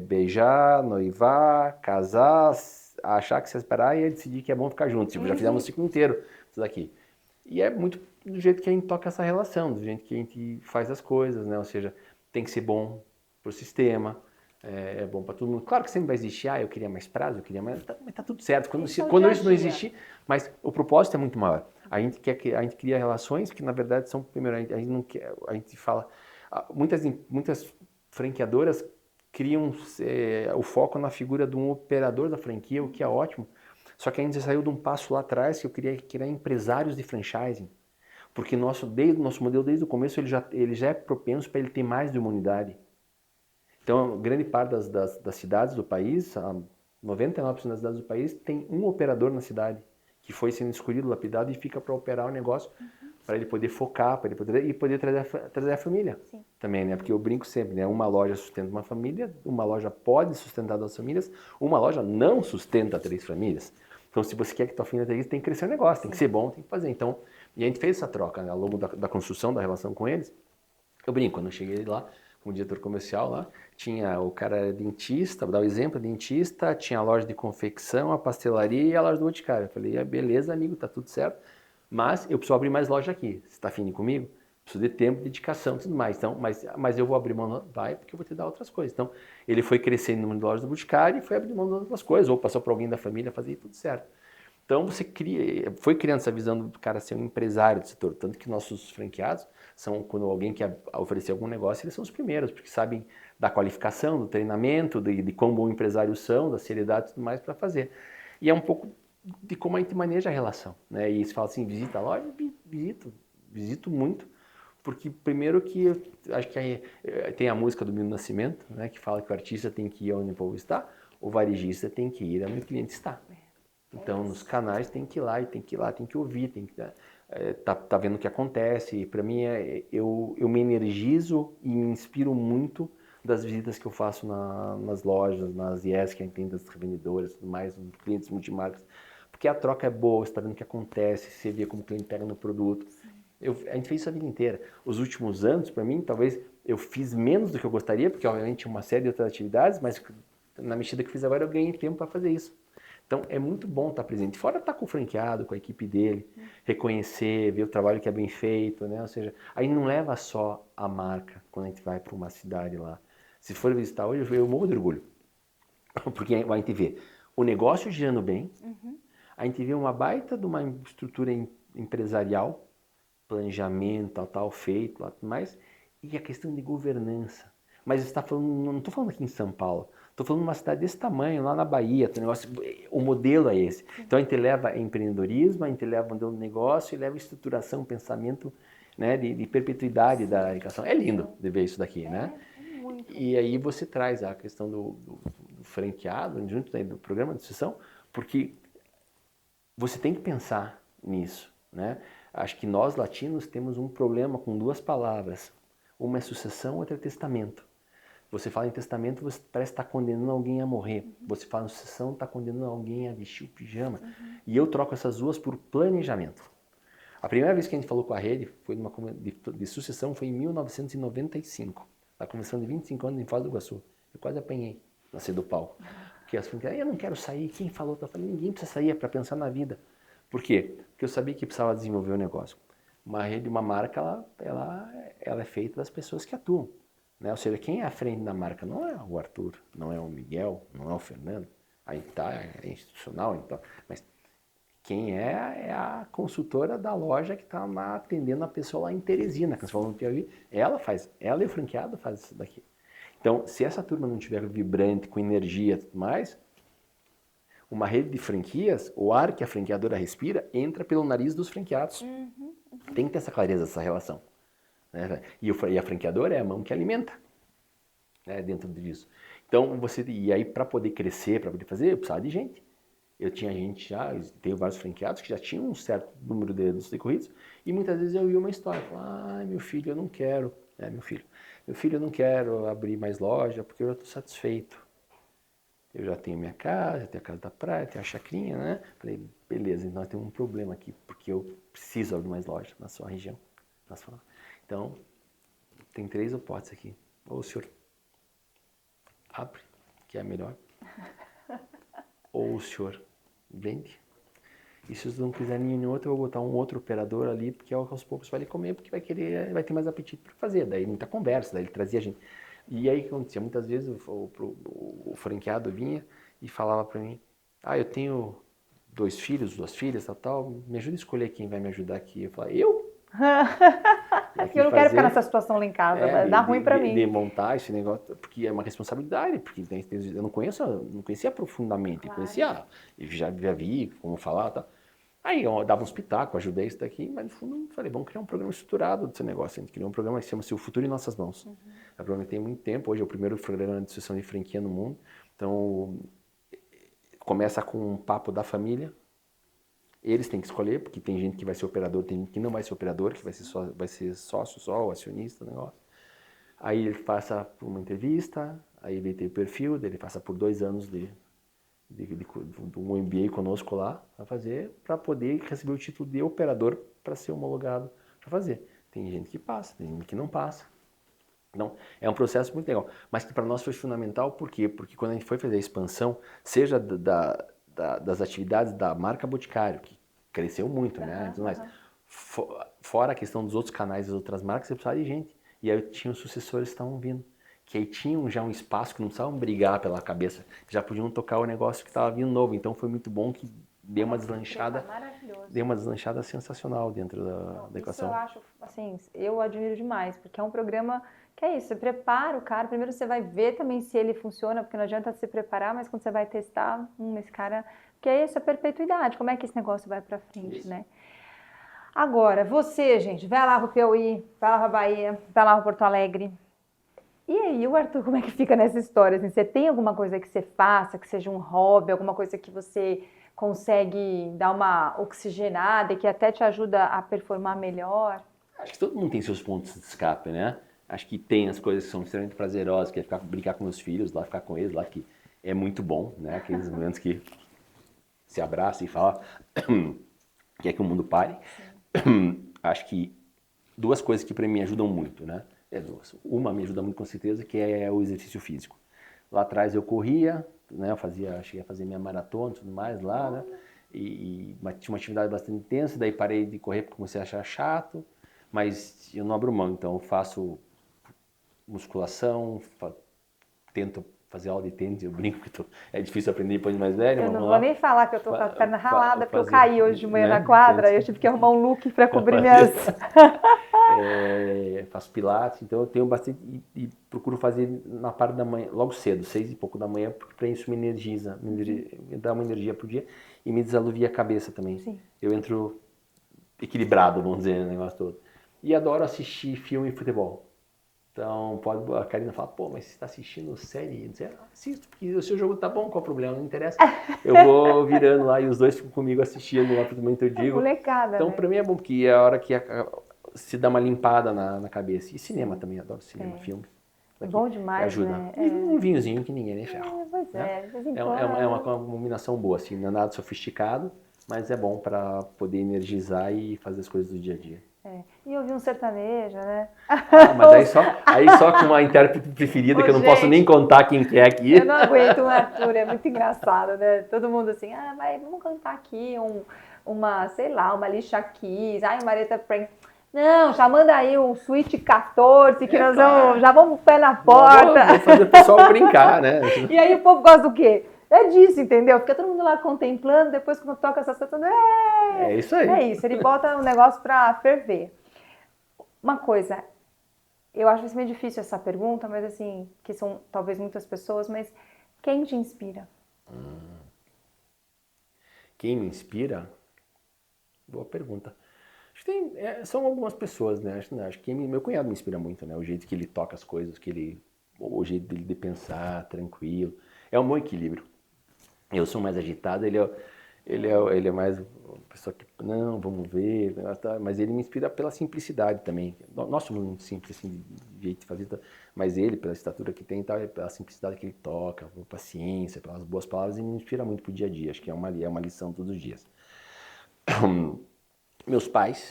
beijar, noivar, casar, achar que se esperar e decidir que é bom ficar junto. Tipo, já fizemos o ciclo inteiro isso daqui. E é muito do jeito que a gente toca essa relação, do jeito que a gente faz as coisas, né? Ou seja, tem que ser bom pro sistema, é bom para todo mundo. Claro que sempre vai existir, eu queria mais prazo, eu queria mais... Mas tá tudo certo. Quando isso não existir, mas o propósito é muito maior. A gente cria relações que, na verdade, são... Primeiro, a gente não quer... A gente fala... Muitas franqueadoras criam o foco na figura de um operador da franquia, o que é ótimo. Só que a gente saiu de um passo lá atrás que eu queria criar empresários de franchising. Porque o nosso modelo, desde o começo, ele já é propenso para ele ter mais de uma unidade. Então, grande parte das cidades do país, 99% das cidades do país, tem um operador na cidade, que foi sendo escolhido, lapidado, e fica para operar o negócio, para ele poder focar, para ele poder trazer a família. Sim. Também, né? Porque eu brinco sempre, né? Uma loja sustenta uma família, uma loja pode sustentar 2 famílias, uma loja não sustenta 3 famílias. Então, se você quer que tua família tenha isso, tem que crescer o negócio, tem que ser bom, tem que fazer. Então, e a gente fez essa troca, né? Ao longo da construção da relação com eles. Eu brinco, quando eu cheguei lá, como diretor comercial lá, tinha o cara era dentista, vou dar o exemplo, dentista, tinha a loja de confecção, a pastelaria e a loja do Boticário. Eu falei, beleza, amigo, tá tudo certo, mas eu preciso abrir mais loja aqui. Você tá afim comigo? Preciso de tempo, dedicação e tudo mais. Então, mas eu vou abrir mão, vai, porque eu vou te dar outras coisas. Então, ele foi crescendo no número de lojas do Boticário e foi abrindo mão de outras coisas, ou passou para alguém da família fazer tudo certo. Então, foi criando essa visão do cara ser um empresário do setor. Tanto que nossos franqueados são, quando alguém quer oferecer algum negócio, eles são os primeiros, porque sabem da qualificação, do treinamento, de quão bom empresários são, da seriedade e tudo mais para fazer. E é um pouco de como a gente maneja a relação, né? E você fala assim, visita a loja? Visito muito, porque primeiro que acho que tem a música do Milton Nascimento, né, que fala que o artista tem que ir onde o povo está, o varejista tem que ir onde o cliente está. Então, nos canais tem que ir lá, tem que ouvir, tem que tá vendo o que acontece. E para mim, eu me energizo e me inspiro muito das visitas que eu faço nas lojas, nas IES, que a gente tem das revendedoras, tudo mais, dos clientes multimarcas. Porque a troca é boa, você está vendo o que acontece, você vê como o cliente pega no produto. A gente fez isso a vida inteira. Os últimos anos, para mim, talvez eu fiz menos do que eu gostaria, porque obviamente tinha uma série de outras atividades, mas na medida que eu fiz agora, eu ganhei tempo para fazer isso. Então, é muito bom estar presente. Fora estar com o franqueado, com a equipe dele, reconhecer, ver o trabalho que é bem feito, né? Ou seja, aí não leva só a marca quando a gente vai para uma cidade lá. Se for visitar hoje, eu morro de orgulho. Porque a gente vê o negócio girando bem, a gente vê uma baita de uma estrutura empresarial, planejamento, tal, feito, lá, tudo mais, e a questão de governança. Mas está falando, não estou falando aqui em São Paulo, estou falando de uma cidade desse tamanho, lá na Bahia, o modelo é esse. Então a gente leva empreendedorismo, a gente leva o modelo de negócio e leva estruturação, pensamento, né, de perpetuidade da educação. É lindo de ver isso daqui, né? E aí você traz a questão do franqueado, junto do programa de sucessão, Porque você tem que pensar nisso, né? Acho que nós latinos temos um problema com duas palavras. Uma é sucessão, outra é testamento. Você fala em testamento, você parece estar condenando alguém a morrer. Você fala em sucessão, está condenando alguém a vestir o pijama. E eu troco essas duas por planejamento. A primeira vez que a gente falou com a rede foi de sucessão foi em 1995, na convenção de 25 anos em Foz do Iguaçu. Eu quase apanhei na saída do palco. Porque as pessoas eu não quero sair, quem falou? Eu falei, ninguém precisa sair, é para pensar na vida. Por quê? Porque eu sabia que precisava desenvolver o negócio. Uma rede, uma marca, ela é feita das pessoas que atuam. Né? Ou seja, quem é à frente da marca não é o Arthur, não é o Miguel, não é o Fernando. Aí tá, é institucional, então, mas quem é a consultora da loja que está atendendo a pessoa lá em Teresina, que você falou no Piauí. Ela e o franqueado faz isso daqui. Então, se essa turma não estiver vibrante, com energia e tudo mais, uma rede de franquias, o ar que a franqueadora respira entra pelo nariz dos franqueados. Tem que ter essa clareza, essa relação. Né? E a franqueadora é a mão que alimenta, né, dentro disso. Então, e aí para poder crescer, para poder fazer, eu precisava de gente. Eu tinha gente já, eu tenho vários franqueados que já tinham um certo número de anos decorridos, e muitas vezes eu ia uma história, falava, meu filho, eu não quero, meu filho, eu não quero abrir mais loja porque eu já estou satisfeito. Eu já tenho minha casa, já tenho a casa da praia, tenho a chacrinha, né? Falei, beleza, então nós temos um problema aqui, porque eu preciso abrir mais loja na sua região. Então, tem 3 hipóteses aqui. Ou o senhor abre, que é melhor, ou o senhor vende. E se vocês não quiserem nenhum outro, eu vou botar um outro operador ali, porque aos poucos vai comer, porque vai ter mais apetite para fazer. Daí muita conversa, daí ele trazia a gente. E aí o que acontecia? Muitas vezes o franqueado vinha e falava para mim, eu tenho 2 filhos, 2 filhas, tal, me ajuda a escolher quem vai me ajudar aqui. Eu falava, eu? Eu não quero ficar nessa situação lá em casa, vai dar ruim para mim. De montar esse negócio, porque é uma responsabilidade, porque eu não conhecia profundamente, claro. Eu já vi como falar, tal. Aí eu dava uns pitacos, ajudei isso daqui, mas no fundo falei, vamos criar um programa estruturado desse negócio. A gente criou um programa que chama-se O Futuro em Nossas Mãos. É um programa que tem muito tempo, hoje é o primeiro programa de sucessão de franquia no mundo. Então, começa com um papo da família. Eles têm que escolher, porque tem gente que vai ser operador, tem gente que não vai ser operador, que vai ser sócio só, ou acionista, negócio. Aí ele passa por uma entrevista, aí ele tem o perfil, daí ele passa por 2 anos de um MBA conosco lá, para poder receber o título de operador para ser homologado para fazer. Tem gente que passa, tem gente que não passa. Então, é um processo muito legal. Mas que para nós foi fundamental, por quê? Porque quando a gente foi fazer a expansão, seja das atividades da marca Boticário, que cresceu muito, né? Mas, fora a questão dos outros canais das outras marcas, você precisava de gente. E aí tinha os sucessores que estavam vindo. Que aí tinham já um espaço que não precisavam brigar pela cabeça, que já podiam tocar o negócio que estava vindo novo. Então foi muito bom que deu uma deslanchada. Deu uma deslanchada sensacional dentro da equação. Isso eu acho, assim, eu admiro demais, porque é um programa que é isso, você prepara o cara, primeiro você vai ver também se ele funciona, porque não adianta se preparar, mas quando você vai testar, esse cara, porque é isso, a perpetuidade, como é que esse negócio vai pra frente, né? Agora, você, gente, vai lá pro Piauí, vai lá pra Bahia, vai lá pro Porto Alegre. E aí, o Arthur, como é que fica nessa história? Assim, você tem alguma coisa que você faça, que seja um hobby, alguma coisa que você consegue dar uma oxigenada e que até te ajuda a performar melhor? Acho que todo mundo tem seus pontos de escape, né? Acho que tem as coisas que são extremamente prazerosas, que é brincar com meus filhos, lá ficar com eles, lá que é muito bom, né? Aqueles momentos que se abraça e fala que é que o mundo pare. Acho que 2 coisas que para mim ajudam muito, né? Uma me ajuda muito com certeza, que é o exercício físico. Lá atrás eu corria, né? Cheguei a fazer minha maratona e tudo mais lá, né? Mas tinha uma atividade bastante intensa, daí parei de correr porque comecei a achar chato, mas eu não abro mão, então eu faço musculação, tento fazer aula de tênis, eu brinco que é difícil aprender depois de mais velho. Eu não vou nem falar que eu tô com a perna ralada, porque eu caí hoje de manhã, né, na quadra, eu tive que arrumar um look para cobrir minhas... Faço pilates, então eu tenho bastante e procuro fazer na parte da manhã, logo cedo, 6 e pouco da manhã, porque para isso me energiza, me dá uma energia pro dia e me desaluvia a cabeça também. Sim. Eu entro equilibrado, vamos dizer, no negócio todo. E adoro assistir filme e futebol. Então, a Karina fala, pô, mas você está assistindo série? Eu disse, assisto, porque o seu jogo tá bom, qual o problema? Não interessa. Eu vou virando lá e os dois ficam comigo assistindo lá, pelo momento eu digo. Molecada, Então, né? pra mim é bom, porque é a hora que se dá uma limpada na cabeça. E cinema também, adoro cinema, filme. É bom demais, ajuda. né? E um vinhozinho que ninguém nem ferra. Pois Né? de vez em É quando. uma combinação boa, assim, não é nada sofisticado, mas é bom para poder energizar e fazer as coisas do dia a dia. E ouvir um sertanejo, né? Mas aí só com uma intérprete preferida, que eu não posso nem contar quem que é aqui. Eu não aguento o Arthur, é muito engraçado, né? Todo mundo assim, vamos cantar aqui sei lá, uma Alicia Keys, uma Aretha Franklin. Não, já manda aí um Sweet 14, que nós já vamos com o pé na porta. Vamos fazer o pessoal brincar, né? E aí o povo gosta do quê? É disso, entendeu? Fica todo mundo lá contemplando, depois quando toca essas coisas, é isso aí. É isso, ele bota o negócio pra ferver. Uma coisa, eu acho meio difícil essa pergunta, mas assim, que são talvez muitas pessoas, mas quem te inspira? Quem me inspira? Boa pergunta. Acho que são algumas pessoas, né? Acho que meu cunhado me inspira muito, né? O jeito que ele toca as coisas, o jeito dele de pensar, tranquilo. É um bom equilíbrio. Eu sou mais agitado, ele é mais uma pessoa que, não, vamos ver, mas ele me inspira pela simplicidade também. Nós somos muito simples, assim, de jeito de fazer, mas ele, pela estatura que tem, pela simplicidade que ele toca, pela paciência, pelas boas palavras, ele me inspira muito pro dia a dia. Acho que é uma lição todos os dias.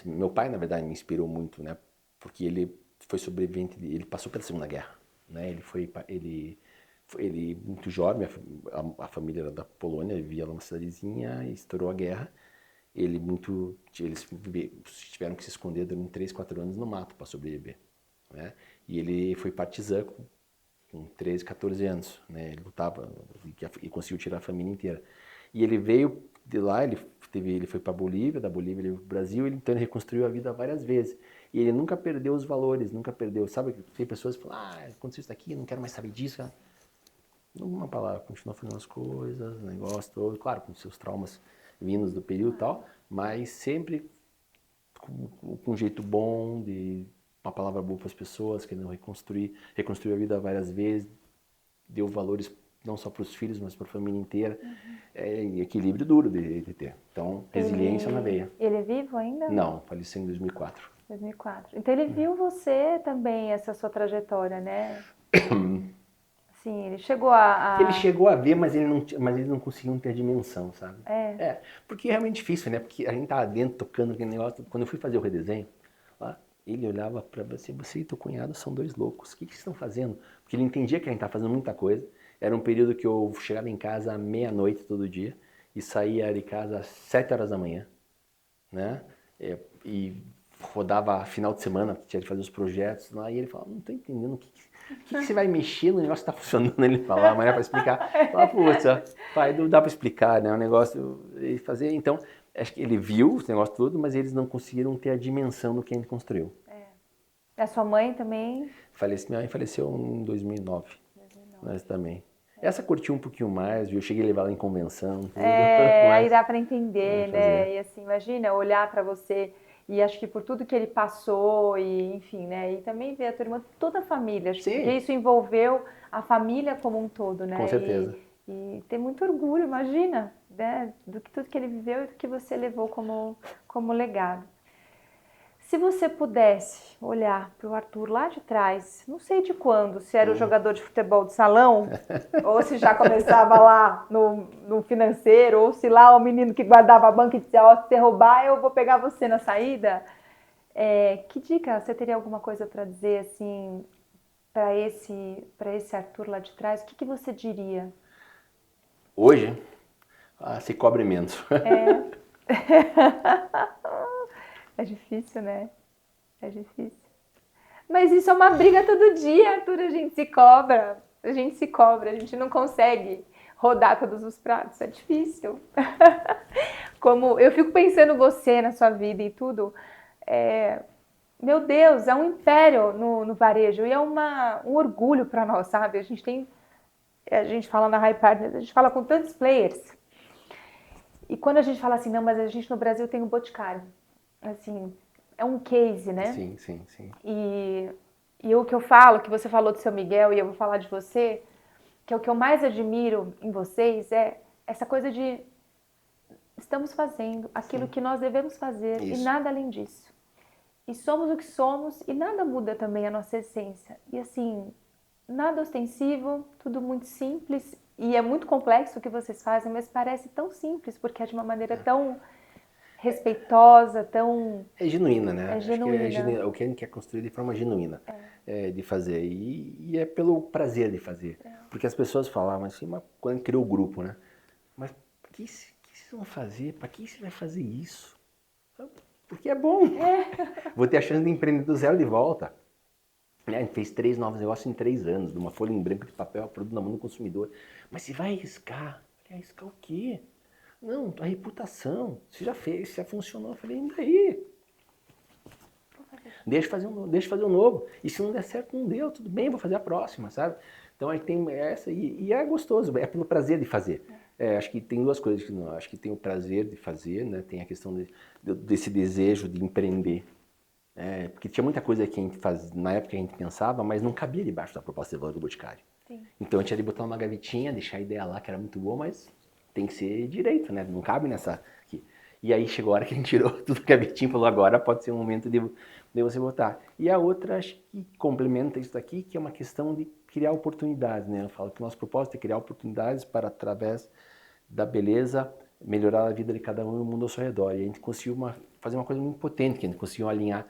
Meu pai, na verdade, me inspirou muito, né? Porque ele foi sobrevivente, ele passou pela Segunda Guerra, né? Ele muito jovem, a família era da Polônia, vivia lá numa cidadezinha, e estourou a guerra. Eles tiveram que se esconder durante 3, 4 anos no mato para sobreviver, né? E ele foi partizan com 13, 14 anos, né? Ele lutava e conseguiu tirar a família inteira. E ele veio de lá, ele foi para Bolívia, da Bolívia ele veio para o Brasil, então ele reconstruiu a vida várias vezes. E ele nunca perdeu os valores, nunca perdeu. Sabe, tem pessoas que falam, aconteceu isso daqui, não quero mais saber disso. Uma palavra, continua fazendo as coisas, negócio todo, claro, com seus traumas vindos do período e tal, mas sempre com um jeito bom, de uma palavra boa para as pessoas, querendo reconstruiu a vida várias vezes, deu valores não só para os filhos, mas para a família inteira. E equilíbrio duro de ter. Então, resiliência na veia. Ele é vivo ainda? Não, faleceu em 2004. 2004. Então ele viu você também, essa sua trajetória, né? Sim, ele chegou Ele chegou a ver, mas ele não conseguiu ter a dimensão, sabe? Porque é realmente difícil, né? Porque a gente tava dentro tocando aquele negócio. Quando eu fui fazer o redesenho, lá, ele olhava para você e teu cunhado são dois loucos. O que vocês estão fazendo? Porque ele entendia que a gente tava fazendo muita coisa. Era um período que eu chegava em casa à meia-noite todo dia e saía de casa às 7 horas da manhã, né? E rodava final de semana, tinha que fazer os projetos lá, e ele falava, não tô entendendo o que você vai mexer no negócio que tá funcionando? Ele falava, amanhã para explicar. Falava, putz, pai, não dá para explicar, né? O negócio ele fazer. Então, acho que ele viu o negócio todo, mas eles não conseguiram ter a dimensão do que a gente construiu. A sua mãe também? Minha mãe faleceu em 2009. Mas também. Essa curtiu um pouquinho mais, viu? Eu cheguei a levar ela em convenção. Tudo, aí dá para entender, né? E assim, imagina, olhar para você e acho que por tudo que ele passou e enfim, né? E também ver a tua irmã, toda a família, acho que isso envolveu a família como um todo, né? Com certeza. E ter muito orgulho, imagina, né? Tudo que ele viveu e do que você levou como legado. Se você pudesse olhar para o Arthur lá de trás, não sei de quando, se era o jogador de futebol de salão, ou se já começava lá no financeiro, ou se lá o menino que guardava a banca e dizia, se você roubar, eu vou pegar você na saída. Que dica, você teria alguma coisa para dizer assim, para esse Arthur lá de trás? O que você diria? Hoje, se cobre menos. É difícil, né? É difícil. Mas isso é uma briga todo dia, Arthur. A gente se cobra. A gente não consegue rodar todos os pratos. É difícil. Como eu fico pensando você na sua vida e tudo. Meu Deus, é um império no varejo e é um orgulho para nós, sabe? A gente fala na High Partners, a gente fala com tantos players. E quando a gente fala assim, não, mas a gente no Brasil tem o Boticário. Assim, é um case, né? Sim, sim, sim. E E o que eu falo, que você falou do seu Miguel e eu vou falar de você, que é o que eu mais admiro em vocês, é essa coisa de estamos fazendo aquilo Sim. que nós devemos fazer e Isso. nada além disso. E somos o que somos e nada muda também a nossa essência. E assim, nada ostensivo, tudo muito simples e é muito complexo o que vocês fazem, mas parece tão simples porque é de uma maneira tão respeitosa, tão É genuína, né? Acho que é genuína. o que a gente quer construir de forma genuína de fazer. E é pelo prazer de fazer. Porque as pessoas falavam assim, mas quando a gente criou o grupo, né? Mas o que vocês vão fazer? Para que você vai fazer isso? Porque é bom. Vou ter a chance de empreender do zero de volta. Né? A gente fez 3 novos negócios em 3 anos, de uma folha em branco de papel a produto na mão do consumidor. Mas você vai arriscar? Eu falei, arriscar o quê? Não, a reputação. Você já fez, já funcionou. Eu falei, e daí? Deixa eu fazer um novo. E se não der certo, não deu, tudo bem, vou fazer a próxima, sabe? Então a gente tem essa e é gostoso, é pelo prazer de fazer. Acho que tem duas coisas que não. Acho que tem o prazer de fazer, né? Tem a questão desse desejo de empreender. Porque tinha muita coisa que a gente faz, na época a gente pensava, mas não cabia debaixo da proposta de valor do Boticário. Sim. Então a gente ia botar uma gavetinha, deixar a ideia lá que era muito boa, mas tem que ser direito, né? Não cabe nessa aqui. E aí chegou a hora que a gente tirou tudo da gavetinha e falou, agora pode ser um momento de você botar. E a outra, acho que complementa isso daqui, que é uma questão de criar oportunidades, né? Eu falo que o nosso propósito é criar oportunidades para, através da beleza, melhorar a vida de cada um e o mundo ao seu redor. E a gente conseguiu fazer uma coisa muito potente, que a gente conseguiu alinhar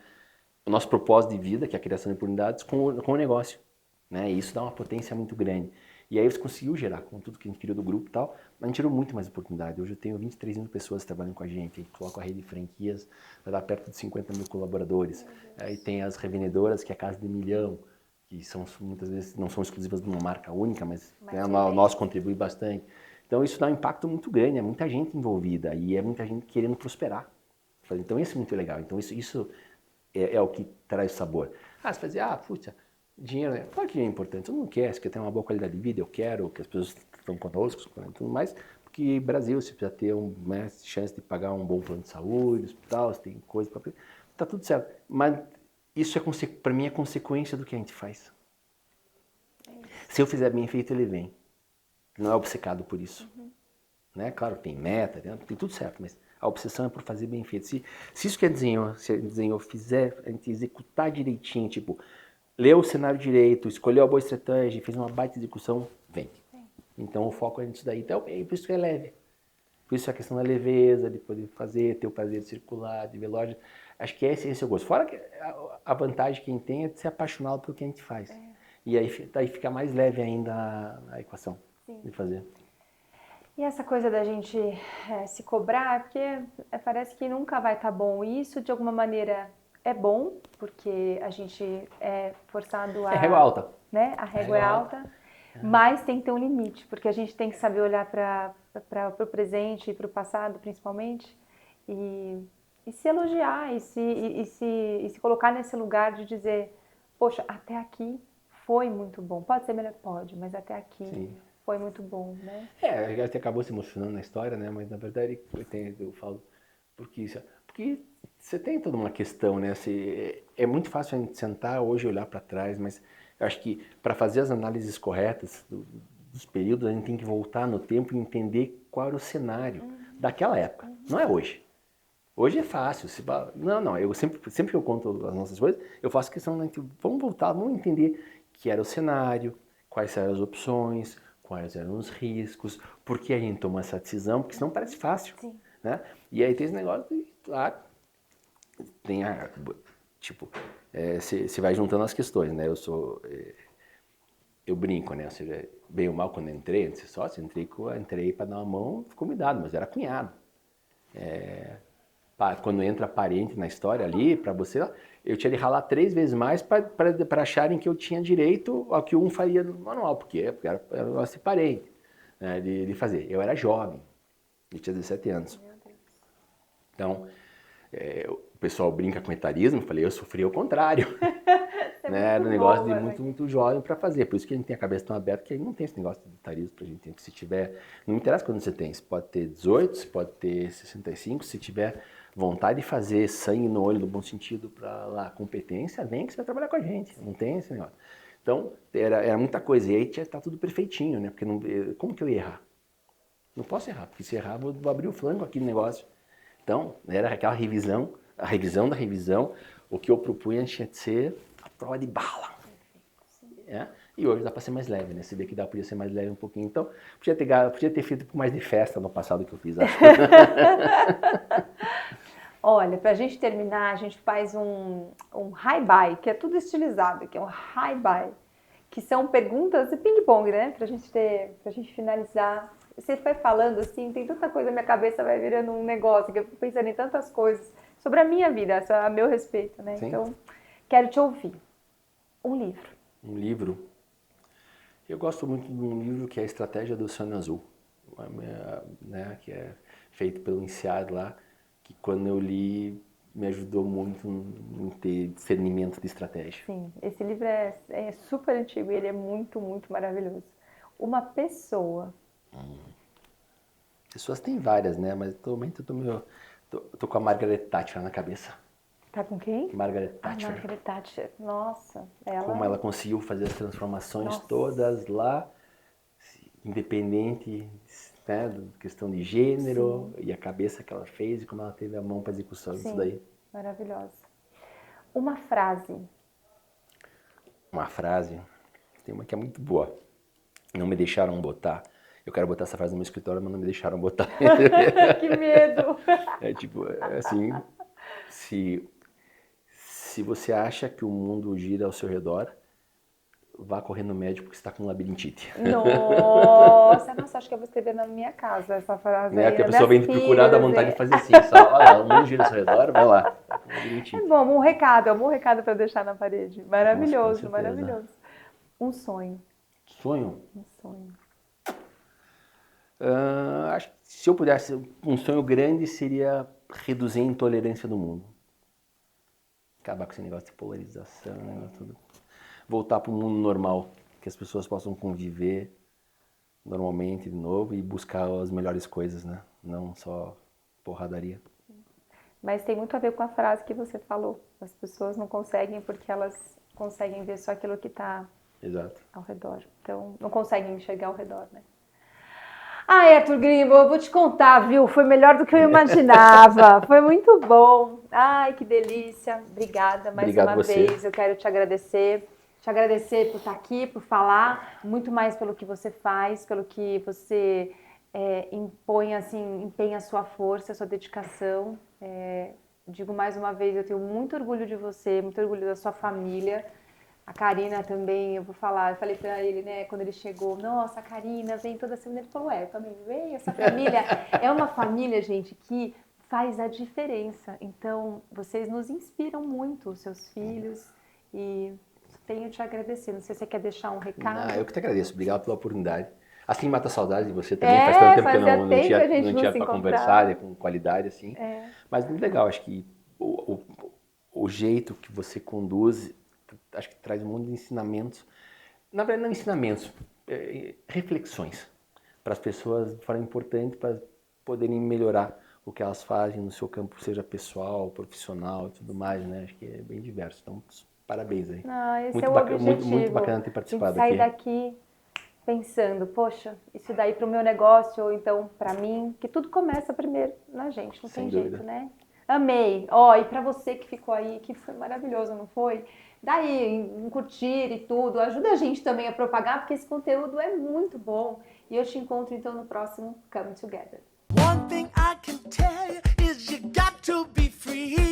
o nosso propósito de vida, que é a criação de oportunidades, com o negócio. Né? E isso dá uma potência muito grande. E aí você conseguiu gerar, com tudo que a gente criou do grupo e tal, mas a gente tirou muito mais oportunidade. Hoje eu tenho 23 mil pessoas trabalhando com a gente, coloco a rede de franquias, vai dar perto de 50 mil colaboradores. Aí tem as revendedoras, que é a Casa de Milhão, que são muitas vezes não são exclusivas de uma marca única, mas né, o nosso contribui bastante. Então isso dá um impacto muito grande, é muita gente envolvida e é muita gente querendo prosperar. Então isso é muito legal. Então isso é o que traz sabor. Você vai dizer, puxa, dinheiro, né? Claro que dinheiro é importante, todo mundo quer, você quer ter uma boa qualidade de vida, eu quero que as pessoas estão conosco e tudo mais, porque Brasil, você precisa ter chance de pagar um bom plano de saúde, hospital, você tem coisa para... Tá tudo certo, mas isso para mim é consequência do que a gente faz. Se eu fizer bem feito, ele vem. Não é obcecado por isso. Né? Claro, tem meta, tem tudo certo, mas a obsessão é por fazer bem feito. Se isso que a gente desenhou fizer, a gente executar direitinho, tipo, leu o cenário direito, escolheu a boa estratégia, fez uma baita execução, vem. Então o foco é nisso daí. Então é por isso que é leve. Por isso a questão da leveza, de poder fazer, ter o prazer de circular, de ver loja. Acho que esse é o gosto. Fora que a vantagem que a gente tem é de ser apaixonado pelo que a gente faz. E aí fica mais leve ainda a equação de fazer. E essa coisa da gente se cobrar, porque parece que nunca vai estar bom. E isso, de alguma maneira, é bom, porque a gente é forçado a... É régua alta. Né? A régua é alta, mas tem que ter um limite, porque a gente tem que saber olhar para o presente e para o passado, principalmente, e se elogiar, e se colocar nesse lugar de dizer, poxa, até aqui foi muito bom. Pode ser melhor? Pode, mas até aqui... Sim. Foi muito bom, né? A gente acabou se emocionando na história, né? Mas na verdade eu falo porque você tem toda uma questão, né? É muito fácil a gente sentar hoje e olhar para trás, mas eu acho que para fazer as análises corretas dos períodos, a gente tem que voltar no tempo e entender qual era o cenário daquela época. Não é hoje. Hoje é fácil. Não. Eu sempre que eu conto as nossas coisas, eu faço questão de vamos voltar, vamos entender que era o cenário, quais eram as opções, quais eram os riscos, por que a gente tomou essa decisão, porque senão parece fácil. Sim. Né? E aí tem esse negócio de, claro, você vai juntando as questões, né? Eu brinco, né? Ou seja, bem ou mal, quando eu entrei, antes de ser sócio, entrei para dar uma mão, ficou me dado, mas era cunhado. Quando entra parente na história ali, para você, eu tinha de ralar 3 vezes mais para acharem que eu tinha direito ao que um faria no manual, porque era nosso parente, né, de fazer. Eu era jovem, eu tinha 17 anos. Meu Deus. Então, o pessoal brinca com etarismo, eu falei, eu sofri ao contrário. Você é né? Era um muito negócio boa, de muito, muito jovem para fazer. Por isso que a gente tem a cabeça tão aberta, que aí não tem esse negócio de etarismo pra gente. Se tiver, não interessa quando você tem, você pode ter 18, você pode ter 65, se tiver vontade de fazer sangue no olho, no bom sentido, para lá, competência, vem que você vai trabalhar com a gente. Não tem esse negócio. Então, era muita coisa. E aí tá tudo perfeitinho, né? Porque não, como que eu ia errar? Não posso errar, porque se errar, vou abrir o flanco aqui no negócio. Então, era aquela revisão, a revisão da revisão. O que eu propunha tinha de ser a prova de bala. E hoje dá para ser mais leve, né? Você vê que podia ser mais leve um pouquinho. Então, podia ter feito um pouco mais de festa no passado que eu fiz, acho. Olha, pra gente terminar, a gente faz um high-buy, que é tudo estilizado, que é um high-buy, que são perguntas de ping-pong, né? Pra gente finalizar. Você foi falando assim, tem tanta coisa na minha cabeça, vai virando um negócio, que eu fico pensando em tantas coisas sobre a minha vida, a meu respeito, né? Sim. Então, quero te ouvir. Um livro. Um livro. Eu gosto muito de um livro que é a Estratégia do Oceano Azul, né? Que é feito pelo INSEAD lá, que quando eu li me ajudou muito em ter discernimento de estratégia. Sim, esse livro é super antigo e ele é muito, muito maravilhoso. Uma pessoa. Pessoas tem várias, né? Mas atualmente eu tô com a Margaret Thatcher na cabeça. Tá com quem? Margaret A Thatcher. Margaret Thatcher. Nossa, Como ela conseguiu fazer as transformações Nossa. todas lá, independente, né, da questão de gênero. Sim. E a cabeça que ela fez e como ela teve a mão para execução disso daí. Maravilhosa. Uma frase. Uma frase, tem uma que é muito boa. Não me deixaram botar. Eu quero botar essa frase no meu escritório, mas não me deixaram botar. Que medo! É tipo, assim, se você acha que o mundo gira ao seu redor, vá correr no médico porque você está com labirintite. Nossa, acho que eu vou escrever na minha casa essa frase. Porque a pessoa vem te procurar, dá vontade de fazer assim, só, olha lá, o mundo gira ao seu redor, vai lá. Tá com labirintite. É bom, um recado para deixar na parede. Maravilhoso, Nossa, maravilhoso. Um sonho. Sonho? Um sonho. Acho que se eu pudesse, um sonho grande seria reduzir a intolerância do mundo. Acabar com esse negócio de polarização, tudo. Voltar para o mundo normal, que as pessoas possam conviver normalmente de novo e buscar as melhores coisas, né? Não só porradaria. Mas tem muito a ver com a frase que você falou. As pessoas não conseguem porque elas conseguem ver só aquilo que está ao redor. Então, não conseguem enxergar ao redor, né? Ai, Arthur Grimbo, eu vou te contar, viu? Foi melhor do que eu imaginava. Foi muito bom. Ai, que delícia. Obrigada mais uma vez. Eu quero te agradecer. Te agradecer por estar aqui, por falar, muito mais pelo que você faz, pelo que você empenha a sua força, a sua dedicação. Digo mais uma vez, eu tenho muito orgulho de você, muito orgulho da sua família. A Karina também, eu falei pra ele, né, quando ele chegou, nossa, a Karina vem toda semana, ele falou, eu também venho, essa família é uma família, gente, que faz a diferença. Então, vocês nos inspiram muito, os seus filhos, e tenho te agradecer. Não sei se você quer deixar um recado. Eu que te agradeço, obrigado pela oportunidade. Assim mata a saudade de você também, faz tanto tempo que eu não tinha para conversar, com qualidade, assim. Mas muito legal, acho que o jeito que você conduz, acho que traz um monte de ensinamentos, na verdade não ensinamentos, reflexões para as pessoas de forma importante para poderem melhorar o que elas fazem no seu campo, seja pessoal, profissional e tudo mais, né? Acho que é bem diverso, então parabéns aí. Esse é o objetivo. Muito bacana ter participado aqui. Sair daqui pensando, poxa, isso daí para o meu negócio ou então para mim, que tudo começa primeiro na gente, não tem jeito, né? Amei. E para você que ficou aí, que foi maravilhoso, não foi? Daí, em curtir e tudo, ajuda a gente também a propagar, porque esse conteúdo é muito bom. E eu te encontro então no próximo Come Together. One thing I can tell you is you got to be free.